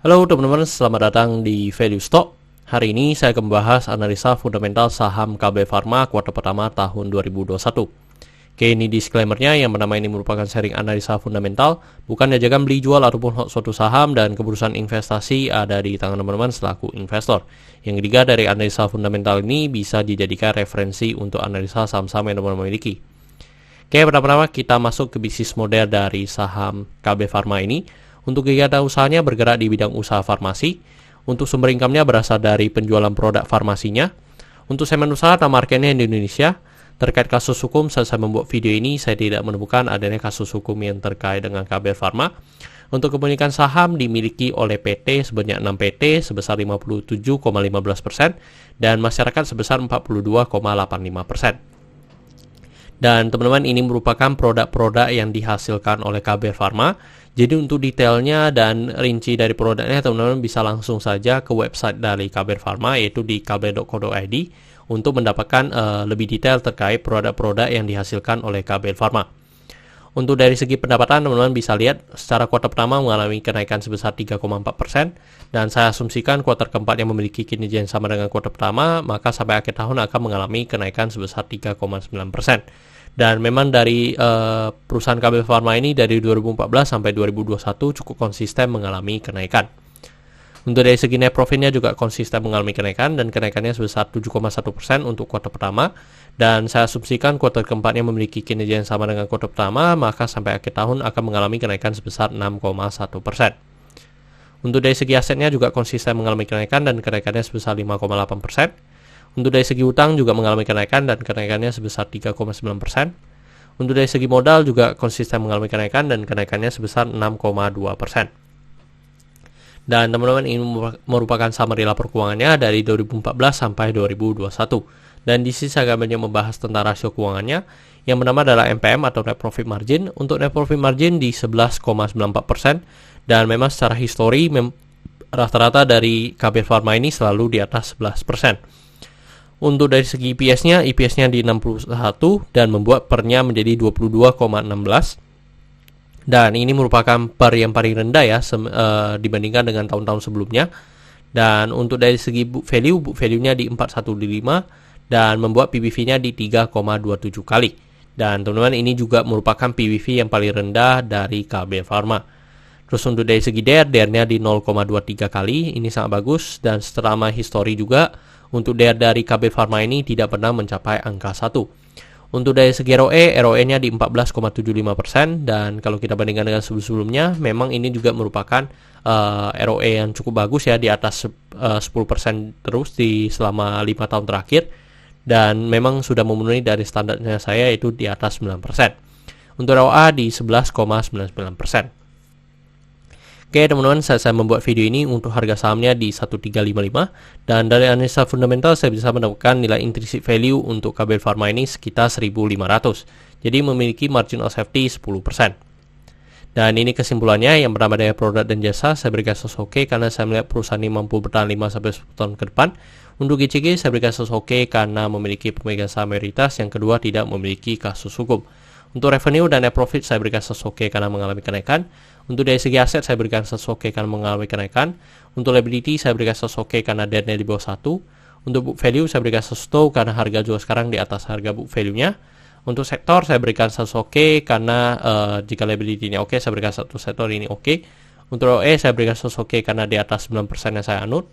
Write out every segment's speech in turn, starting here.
Halo teman-teman, selamat datang di Value Stock. Hari ini saya akan membahas analisa fundamental saham KB Pharma kuartal pertama tahun 2021. Oke, ini disclaimer-nya, yang pertama ini merupakan sharing analisa fundamental, bukan ajakan beli jual ataupun suatu saham, dan keputusan investasi ada di tangan teman-teman selaku investor. Yang ketiga, dari analisa fundamental ini bisa dijadikan referensi untuk analisa saham-saham yang teman-teman miliki. Oke, pertama-tama kita masuk ke bisnis model dari saham KB Pharma ini. Untuk kegiatan usahanya bergerak di bidang usaha farmasi. Untuk sumber income-nya berasal dari penjualan produk farmasinya. Untuk segmen usaha atau marketnya di Indonesia. Terkait kasus hukum, saat saya membuat video ini, saya tidak menemukan adanya kasus hukum yang terkait dengan KB Pharma. Untuk kepemilikan saham dimiliki oleh PT sebanyak 6 PT sebesar 57,15% dan masyarakat sebesar 42,85%. Dan teman-teman, ini merupakan produk-produk yang dihasilkan oleh KB Pharma. Jadi untuk detailnya dan rinci dari produknya, teman-teman bisa langsung saja ke website dari KB Pharma, yaitu di kb.co.id, untuk mendapatkan lebih detail terkait produk-produk yang dihasilkan oleh KB Pharma. Untuk dari segi pendapatan, teman-teman bisa lihat secara kuartal pertama mengalami kenaikan sebesar 3,4%, dan saya asumsikan kuartal keempat yang memiliki kinerja yang sama dengan kuartal pertama, maka sampai akhir tahun akan mengalami kenaikan sebesar 3,9%. Dan memang dari perusahaan KB Pharma ini dari 2014 sampai 2021 cukup konsisten mengalami kenaikan. Untuk dari segi net profitnya juga konsisten mengalami kenaikan, dan kenaikannya sebesar 7,1% untuk kuartal pertama. Dan saya asumsikan kuartal keempatnya memiliki kinerja yang sama dengan kuartal pertama, maka sampai akhir tahun akan mengalami kenaikan sebesar 6,1%. Untuk dari segi asetnya juga konsisten mengalami kenaikan, dan kenaikannya sebesar 5,8%. Untuk dari segi utang juga mengalami kenaikan, dan kenaikannya sebesar 3,9%. Untuk dari segi modal juga konsisten mengalami kenaikan, dan kenaikannya sebesar 6,2%. Dan teman-teman, ini merupakan summary lapor keuangannya dari 2014 sampai 2021. Dan di sini saya akan banyak membahas tentang rasio keuangannya. Yang pertama adalah NPM atau Net Profit Margin. Untuk Net Profit Margin di 11,94%. Dan memang secara histori rata-rata dari KB Pharma ini selalu di atas 11%. Untuk dari segi EPS-nya di 61 dan membuat PER-nya menjadi 22,16. Dan ini merupakan PER yang paling rendah ya dibandingkan dengan tahun-tahun sebelumnya. Dan untuk dari segi book value-nya di 415 dan membuat PBV-nya di 3,27 kali. Dan teman-teman, ini juga merupakan PBV yang paling rendah dari KB Pharma. Terus untuk dari segi DER-nya di 0,23 kali, ini sangat bagus. Dan selama histori juga, untuk DER dari KB Pharma ini tidak pernah mencapai angka 1. Untuk dari segi ROE-nya di 14,75%, dan kalau kita bandingkan dengan sebelum-sebelumnya, memang ini juga merupakan ROE yang cukup bagus ya, di atas 10% terus di selama 5 tahun terakhir, dan memang sudah memenuhi dari standarnya saya, yaitu di atas 9%. Untuk ROA di 11,99%. Oke teman-teman, saya membuat video ini untuk harga sahamnya di 1355, dan dari analisa fundamental saya bisa menemukan nilai intrinsic value untuk KB Pharma ini sekitar 1500. Jadi memiliki margin of safety 10%. Dan ini kesimpulannya, yang pertama dari produk dan jasa saya berikan sosok oke karena saya melihat perusahaan ini mampu bertahan 5-10 tahun ke depan. Untuk GCG saya berikan sosok oke karena memiliki pemegang saham mayoritas, yang kedua tidak memiliki kasus hukum. Untuk revenue dan net profit saya berikan sosok oke karena mengalami kenaikan. Untuk dari segi aset saya berikan sosok oke karena mengalami kenaikan. Untuk liability saya berikan sosok oke karena debt-nya di bawah 1. Untuk book value saya berikan sosok low karena harga jual sekarang di atas harga book value-nya. Untuk sektor saya berikan sosok oke karena jika liability-nya oke, saya berikan satu sektor ini oke. Untuk ROE saya berikan sosok oke karena di atas 9% yang saya anut.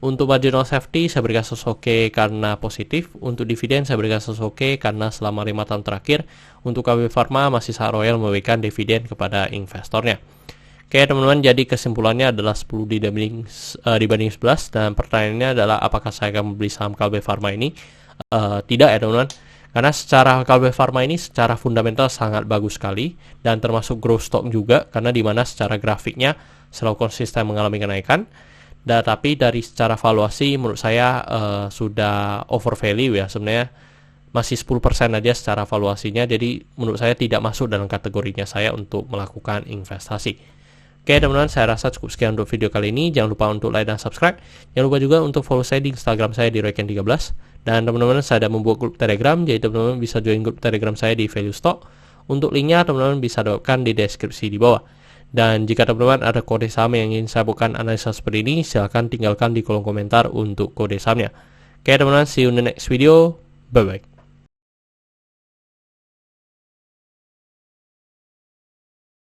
Untuk margin of safety saya berikan sosok oke karena positif. Untuk dividen saya berikan sosok oke karena selama 5 tahun terakhir untuk KB Pharma masih sangat royal memberikan dividen kepada investornya. Oke teman-teman, jadi kesimpulannya adalah 10 dibanding 11, dan pertanyaannya adalah apakah saya akan membeli saham KB Pharma ini? Tidak ya teman-teman, karena secara KB Pharma ini secara fundamental sangat bagus sekali, dan termasuk growth stock juga, karena dimana secara grafiknya selalu konsisten mengalami kenaikan. Tapi dari secara valuasi menurut saya sudah over value ya, sebenarnya masih 10% aja secara valuasinya, jadi menurut saya tidak masuk dalam kategorinya saya untuk melakukan investasi. Oke teman-teman, saya rasa cukup sekian untuk video kali ini. Jangan lupa untuk like dan subscribe. Jangan lupa juga untuk follow saya di Instagram saya di Royken13. Dan teman-teman, saya ada membuat grup Telegram, jadi teman-teman bisa join grup Telegram saya di Value Stock. Untuk linknya teman-teman bisa dapatkan di deskripsi di bawah. Dan jika teman-teman ada kode saham yang ingin saya bukan analisa seperti ini, silahkan tinggalkan di kolom komentar untuk kode sahamnya. Oke teman-teman, see you in the next video. Bye-bye.